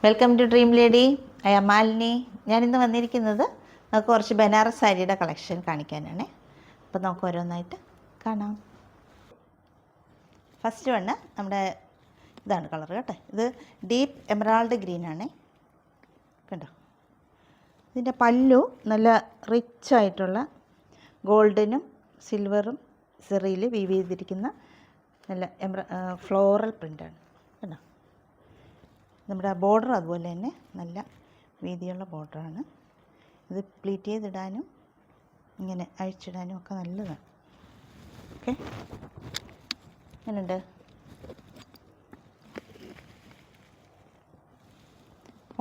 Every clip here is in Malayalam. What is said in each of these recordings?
Welcome to dream lady. I am Malini. ഞാനിന്ന് വന്നിരിക്കുന്നത് നമുക്ക് കുറച്ച് ബനാറസ് സാരിയുടെ കളക്ഷൻ കാണിക്കാനാണ്. അപ്പോൾ നമുക്ക് ഓരോന്നായിട്ട് കാണാം. ഫസ്റ്റ് വണ്ണ് നമ്മുടെ ഇതാണ് കളർ കേട്ടോ. ഇത് ഡീപ്പ് എമറാൾഡ് ഗ്രീനാണ്. കണ്ടോ, ഇതിൻ്റെ പല്ലു നല്ല റിച്ച് ആയിട്ടുള്ള ഗോൾഡനും സിൽവറും സെറിയിൽ വീവ് ചെയ്തിരിക്കുന്ന നല്ല ഫ്ലോറൽ പ്രിൻ്റാണ്. കണ്ടോ, നമ്മുടെ ബോർഡർ അതുപോലെ തന്നെ നല്ല വീതിയുള്ള ബോർഡറാണ്. ഇത് പ്ലീറ്റ് ചെയ്തിടാനും ഇങ്ങനെ അഴിച്ചിടാനും ഒക്കെ നല്ലതാണ്. ഓക്കെ, അങ്ങനെയുണ്ട്.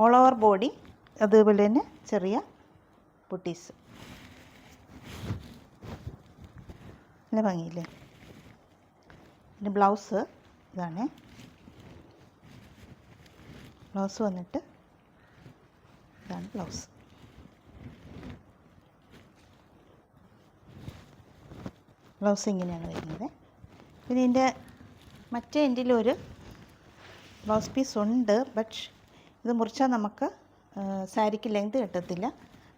ഓൾ ഓവർ ബോഡി അതുപോലെ തന്നെ ചെറിയ ബുട്ടീസ്. നല്ല ഭംഗിയില്ലേ. പിന്നെ ബ്ലൗസ് ഇതാണ്. ബ്ലൗസ് വന്നിട്ട് ഇതാണ് ബ്ലൗസ്. ബ്ലൗസ് ഇങ്ങനെയാണ് വരുന്നത്. പിന്നെ ഇതിൻ്റെ മറ്റേ എൻഡിലൊരു ബ്ലൗസ് പീസ് ഉണ്ട്, ബട്ട് ഇത് മുറിച്ചാൽ നമുക്ക് സാരിക്ക് ലെങ്ത് കിട്ടത്തില്ല.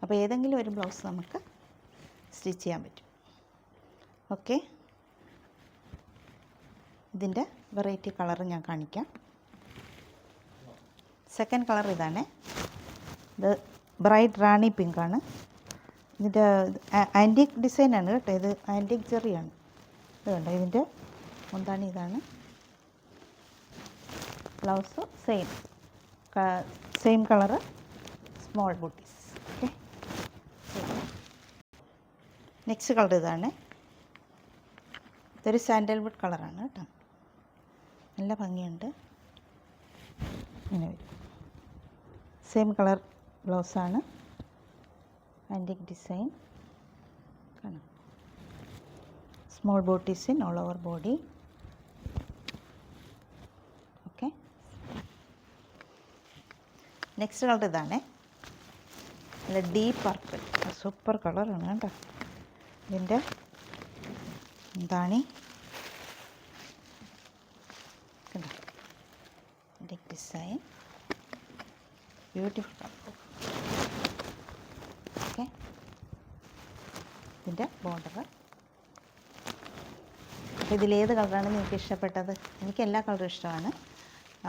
അപ്പോൾ ഏതെങ്കിലും ഒരു ബ്ലൗസ് നമുക്ക് സ്റ്റിച്ച് ചെയ്യാൻ പറ്റും. ഓക്കെ, ഇതിൻ്റെ വെറൈറ്റി കളർ ഞാൻ കാണിക്കാം. സെക്കൻഡ് കളർ ഇതാണ്. ഇത് ബ്രൈറ്റ് റാണി പിങ്കാണ്. ഇതിൻ്റെ ആൻറ്റിക് ഡിസൈനാണ് കേട്ടോ. ഇത് ആൻറ്റിക് ജെറിയാണ്. ഇത് കണ്ടോ, ഇതിൻ്റെ മുന്താണി ഇതാണ്. Blouse same colour, small booties. Okay, next colour ഇതാണ്. ഇതൊരു സാൻഡൽവുഡ് കളറാണ് കേട്ടോ. നല്ല ഭംഗിയുണ്ട്. ഇങ്ങനെ വരും. സെയിം കളർ ബ്ലൗസാണ്. ആൻറ്റിക് ഡിസൈൻ കാണാം. Small booties in all over body. Okay, next colour ഇതാണ്. നല്ല ഡീപ്പ് പർപ്പിൾ, സൂപ്പർ കളറാണ് കേട്ടോ. ഇതിൻ്റെ എന്താണ് കണ്ടോ, antique design, beautiful colour. Okay, ഇതിൻ്റെ ബോർഡർ. അപ്പോൾ ഇതിലേത് കളറാണ് നിങ്ങൾക്ക് ഇഷ്ടപ്പെട്ടത്? എനിക്ക് എല്ലാ കളറും ഇഷ്ടമാണ്.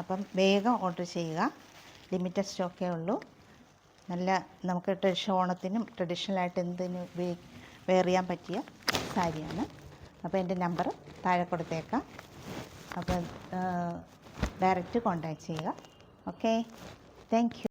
അപ്പം വേഗം ഓർഡർ ചെയ്യുക. ലിമിറ്റഡ് സ്റ്റോക്കേ ഉള്ളൂ. നല്ല നമുക്ക് ഓണത്തിനും ട്രഡീഷണലായിട്ട് എന്തിനും വെയർ ചെയ്യാൻ പറ്റിയ സാരിയാണ്. അപ്പോൾ എൻ്റെ നമ്പർ താഴെ കൊടുത്തേക്കാം. അപ്പോൾ ഡയറക്റ്റ് കോൺടാക്റ്റ് ചെയ്യുക. Okay, thank you.